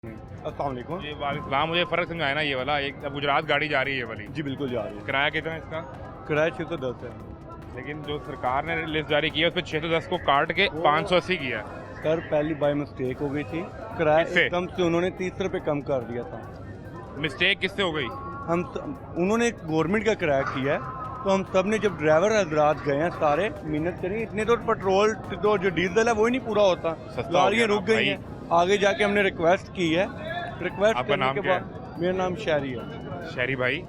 अस्सलाम वालेकुम। जी वालेकुम। मुझे फ़र्क समझाया ना, ये वाला एक अब गुजरात गाड़ी जा रही है ये वाली, जी बिल्कुल जा रही है। किराया कितना है इसका? किराया 610 है। लेकिन जो सरकार ने लिस्ट जारी की है उसमें 610 को काट के 580 किया है। सर पहली बाय मिस्टेक हो गई थी, किराया किससे? एकदम से उन्होंने 30 रुपये कम कर दिया था। मिस्टेक किससे हो गई? उन्होंने गवर्नमेंट का किराया किया है, तो हम सब ने जब ड्राइवर हजरात गए हैं सारे मेहनत करें, इतने तो पेट्रोल तो जो डीजल है वो ही नहीं पूरा होता, सस्ता हो गाड़ियाँ गया रुक ना गई हैं। आगे जाके हमने रिक्वेस्ट की है, रिक्वेस्ट आपका करने नाम के क्या बाद मेरा नाम शहरी है। शहरी भाई,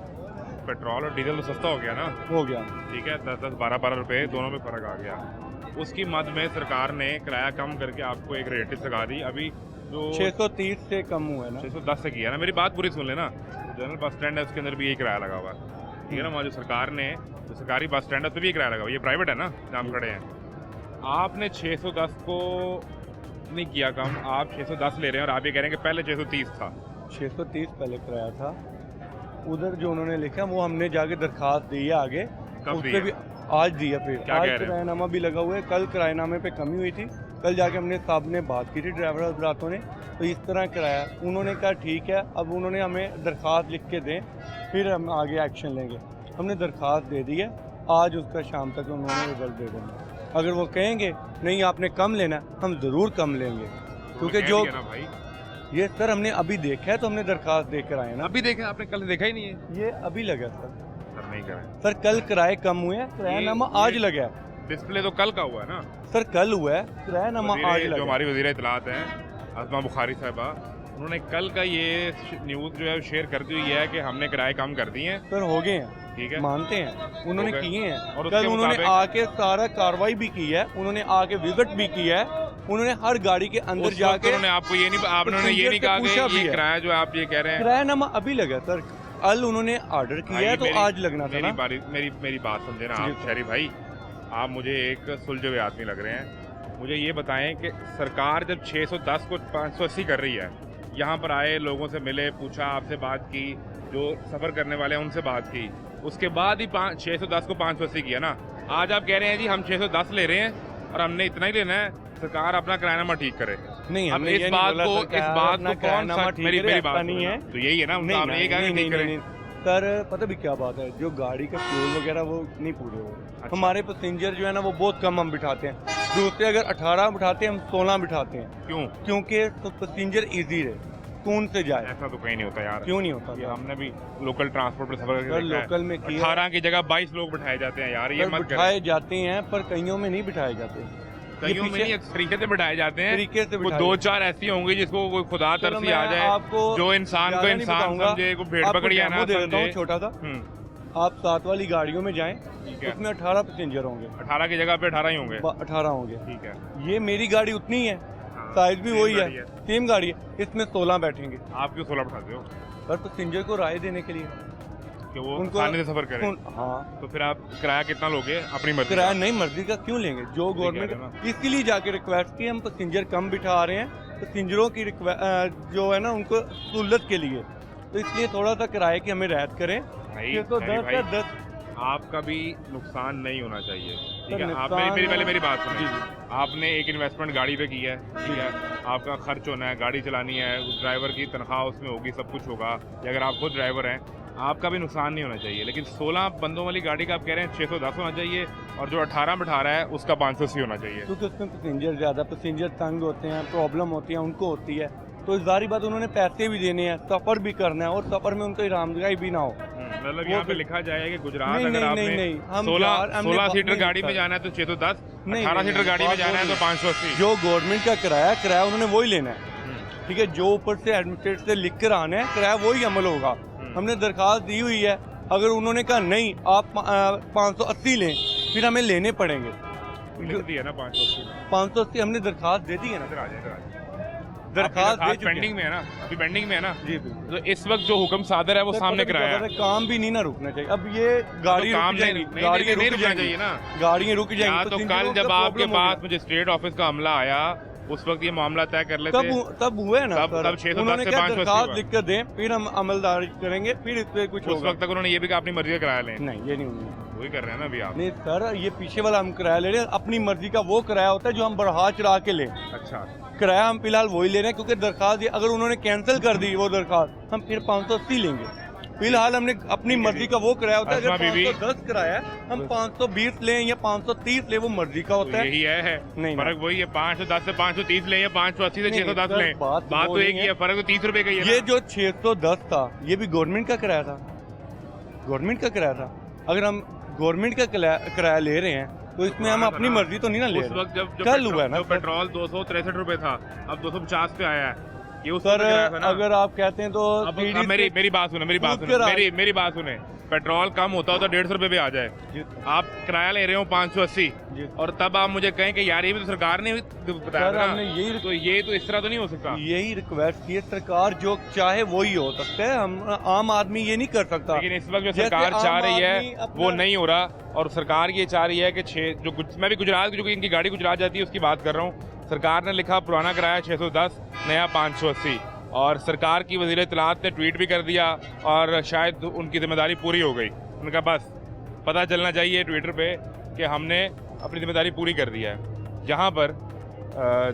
पेट्रोल और डीजल तो सस्ता हो गया ना, हो गया। ठीक है, 10-10 12-12 रुपए दोनों में फ़र्क आ गया। उसकी मद में सरकार ने किराया कम करके आपको एक रेट लगा दी। अभी जो 630 से कम हुआ है ना। 610 से किया ना, मेरी बात पूरी सुन लेना। जनरल बस स्टैंड है उसके अंदर भी यही किराया लगा हुआ है, ठीक है ना। वहाँ जो सरकार ने जो सरकारी बस स्टैंड है उस पर भी यही किराया लगा हुआ है, ये प्राइवेट है ना जहाँ हम खड़े हैं। आपने 610 को नहीं किया कम, आप 610 ले रहे हैं और आप ये कह रहे हैं कि पहले 630 था। 630 पहले किराया था, उधर जो उन्होंने लिखा वो हमने जाके दरखास्त दी है आगे, कब उस दी पे है? भी आज दिया। फिर क्या आज कह रहे हैं? किरायानामा भी लगा हुआ है, कल किरायानामे पे कमी हुई थी, कल जाके हमने साहब ने बात की थी ड्राइवर हजरातों ने, तो इस तरह किराया उन्होंने कहा ठीक है, अब उन्होंने हमें दरखास्त लिख के दें फिर हम आगे एक्शन लेंगे। हमने दरखास्त दे दी है, आज उसका शाम तक उन्होंने रिजल्ट दे देना। अगर वो कहेंगे नहीं आपने कम लेना, हम ज़रूर कम लेंगे, क्योंकि कह जो दिया ना भाई, ये सर हमने अभी देखा है तो हमने दरखास्त दे कर आए ना। अभी देखा आपने, कल देखा ही नहीं है। ये अभी लगा सर। सर नहीं करें, सर कल किराए कम हुए हैं, किरायानामा ये- आज लगा है। डिस्प्ले तो कल का हुआ है ना। सर कल हुआ है, किरायानामा आज जो लगा है। हमारी वज़ीर इत्तलात हैं आसमा बुखारी साहिबा, उन्होंने कल का ये न्यूज़ जो है शेयर करती हुई है कि हमने किराए कम कर दिए हैं, सर हो गए हैं, ठीक है। मानते हैं उन्होंने हो गए। किए हैं, और कल उसके उन्होंने मुताबिक- आके सारा कार्रवाई भी की है, उन्होंने आके विजिट भी किया है, उन्होंने हर गाड़ी के अंदर उस वक्त जाके उन्होंने आपको ये नहीं, आपने ये नहीं कहा पूछा कि भी ये है। किराया जो आप ये कह रहे हैं। किरायानामा अभी लगा सर, कल उन्होंने ऑर्डर किया है तो मेरी- आज लगना था ना। मेरी बात समझे ना जी। आप शहरी भाई, आप मुझे एक सुलझे हुए आदमी लग रहे हैं। मुझे ये बताएं कि सरकार जब 610 को 580 कर रही है, यहाँ पर आए, लोगों से मिले, पूछा, आपसे बात की, जो सफ़र करने वाले हैं उनसे बात की, उसके बाद ही 610 को 580 किया ना। आज आप कह रहे हैं जी हम 610 ले रहे हैं और हमने इतना ही लेना है, सरकार अपना किरायानामा ठीक करे। नहीं अब हमने इस ये नहीं बात बोला को सरकार कौन किरायानामा सा ठीक मेरी करे, बात ऐसा नहीं है। तो यही है ना, नहीं आपने ये कहा कि नहीं, ठीक करें। सर पता भी क्या बात है, जो गाड़ी का फ्यूल वगैरह वो नहीं पूरे हो रहे। अच्छा। हमारे पैसेंजर जो है ना वो बहुत कम हम बिठाते हैं, दूसरे अगर 18 बिठाते हैं हम 16 बिठाते हैं, क्यों? क्योंकि तो पैसेंजर इजी रहे, कौन से जाए। ऐसा तो कहीं नहीं होता यार। क्यों नहीं होता ये सर? हमने भी लोकल ट्रांसपोर्ट पर सफर सर करके देखा है। लोकल में किया 18 की जगह 22 लोग बिठाए जाते हैं यार, ये सर, मत करें। बिठाए जाते हैं पर कईयों में नहीं बिठाए जाते। कईयों में नहीं, तरीके से बिठाए जाते हैं। तरीके से वो बिठाए 2-4 ऐसी होंगी जिसको कोई खुदा चलो तरसी मैं आ जाए, आपको जो इंसान को ज़्यादा नहीं इंसान बताऊंगा, समझे, को भेड़ आपको पकड़िया ना डेमो दे देता हूँ समझे। छोटा सा। आप 7 वाली गाड़ियों में जाएं, ठीक है। उसमें 18 पैसेंजर होंगे, 18 की जगह पे 18 ही होंगे, 18 होंगे। ठीक है। ये मेरी गाड़ी उतनी ही है, हाँ, साइज भी सेम वही गाड़ी है, सेम गाड़ी है, इसमें 16 बैठेंगे। आप क्यों 16 बिठाते हो? पर पैसेंजर को राय देने के लिए कि वो उनको- आसानी से सफर करें। हाँ, तो फिर आप किराया कितना लोगे? अपनी मर्जी किराया का। नहीं मर्जी का क्यों लेंगे, जो ठीक है गवर्नमेंट इसके लिए जाके रिक्वेस्ट की, हम पैसेंजर कम बिठा रहे हैं, पैसेंजरों की जो है ना उनको सहूलत के लिए, तो इसलिए थोड़ा सा किराए की हमें रियायत करें। भाई, 610 भाई, या 10 आपका भी नुकसान नहीं होना चाहिए, ठीक है। आप नुकसान- पहले मेरी बात सुनिए। जी, जी। आपने एक इन्वेस्टमेंट गाड़ी पे की है, ठीक है, आपका खर्च होना है, गाड़ी चलानी है, उस ड्राइवर की तनख्वाह उसमें होगी, सब कुछ होगा, या अगर आप खुद ड्राइवर हैं, आपका भी नुकसान नहीं होना चाहिए। लेकिन 16 बंदों वाली गाड़ी का आप कह रहे हैं 610 होना चाहिए, और जो 18 बिठा रहा है उसका 580 होना चाहिए। क्योंकि उसमें पैसेंजर ज़्यादा, पैसेंजर तंग होते हैं, प्रॉब्लम होती है, उनको होती है, तो जारी बात उन्होंने पैसे भी देने हैं, सफ़र भी करना है, और सफ़र में उनको आरामदायी भी ना हो। मतलब वो यहाँ पे फिर- लिखा जाए कि गुजरात नहीं, अगर नहीं, आपने नहीं, हम 16 हमने सीटर नहीं गाड़ी में लिखा। जाना है तो 610, नहीं, 18 नहीं, सीटर गाड़ी में बात जाना है वो तो 580। जो गवर्नमेंट का किराया उन्होंने वही लेना है, ठीक है। जो ऊपर से एडमिनिस्ट्रेट से लिख कर आना है, किराया वही अमल होगा। हमने दरखास्त दी हुई है, अगर उन्होंने कहा नहीं आप 580 लें, फिर हमें लेने पड़ेंगे। लिख दिया ना 580। 580 हमने दरखास्त दे दी है ना, इधर आ जाए, इधर आ जाए। दरखास्त दे चुके पेंडिंग हैं। में है ना, अभी पेंडिंग में है ना। जी बिल्कुल। तो इस वक्त जो हुक्म सादर है वो सर, सामने पता क्या कराया बात है, काम भी नहीं ना रुकना चाहिए। अब ये गाड़ी तो काम रुक जाएंगी, नहीं गाड़ियाँ नहीं रुक रुकना जाएंगी चाहिए ना। गाड़ियाँ रुक जाएंगी। या तो पैसेंजरों कल को जब प्रॉब्लम आपके हो पास गया। मजिस्ट्रेट ऑफिस का हमला आया, उस वक्त ये मामला तय कर लेते। तब हुए ना तब- सर, तब 610 उन्होंने से क्या 580 दरखास्त हुआ। लिख कर दें, फिर हम अमलदारी करेंगे, फिर इस पे कुछ उस होगा। वक्त तक उन्होंने ये भी कहा अपनी मर्जी का किराया लें। नहीं, ये नहीं होगा। वही कर रहे हैं ना अभी आप। नहीं सर, ये पीछे वाला हम किराया ले रहे हैं, अपनी मर्जी का वो किराया होता है जो हम बढ़ा चढ़ा के लें। अच्छा, किराया हम फिलहाल वही ले रहे हैं, क्योंकि दरखास्त अगर उन्होंने कैंसिल कर दी वो दरखास्त, हम फिर 580 लेंगे। फिलहाल हमने अपनी मर्जी का वो किराया होता है, अगर 510 किराया है हम 520 लें या 530 लें, वो मर्जी का होता है। यही है नहीं, फर्क वही है, 510 से 530 लें या 580 से 610 लें, बात तो नहीं एक ही है, फर्क तो 30 रुपए का ही है ये ना। जो 610 था ये भी गवर्नमेंट का किराया था, गवर्नमेंट का किराया था। अगर हम गवर्नमेंट का किराया ले रहे हैं तो इसमें हम अपनी मर्जी तो नहीं ना ले उस रहे। वक्त जब कल हुआ है ना पेट्रोल 263 रुपए था, अब 250 पे आया है। ये उस सर, वक्त किराया था ना। अगर आप कहते हैं तो अब मेरी बात सुने, मेरी बात सुने। पेट्रोल कम होता तो 150 रुपए पे आ जाए, आप किराया ले रहे हो 580 और तब आप मुझे कहें कि यार ये भी तो सरकार ने बताया था ना, तो ये तो इस तरह तो नहीं हो सकता। यही रिक्वेस्ट की है, सरकार जो चाहे वो ही हो सकता है, हम आम आदमी ये नहीं कर सकता। लेकिन इस वक्त जो सरकार चाह रही है वो नहीं हो रहा, और सरकार ये चाह रही है कि मैं भी गुजरात, जो इनकी गाड़ी गुजरात जाती है उसकी बात कर रहा हूँ। सरकार ने लिखा पुराना किराया 610, नया 580, और सरकार की वज़ीर इत्तलात ने ट्वीट भी कर दिया और शायद उनकी जिम्मेदारी पूरी हो गई। उनका बस पता चलना चाहिए ट्विटर पे कि हमने अपनी जिम्मेदारी पूरी कर दी है। यहाँ पर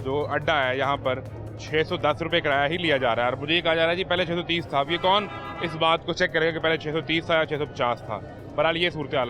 जो अड्डा है यहाँ पर 610 रुपये किराया ही लिया जा रहा है, और मुझे ये कहा जा रहा है जी पहले 630 था। अब ये कौन इस बात को चेक करेगा कि पहले 630 था या 650 था? बहरहाल ये सूरत हाल है।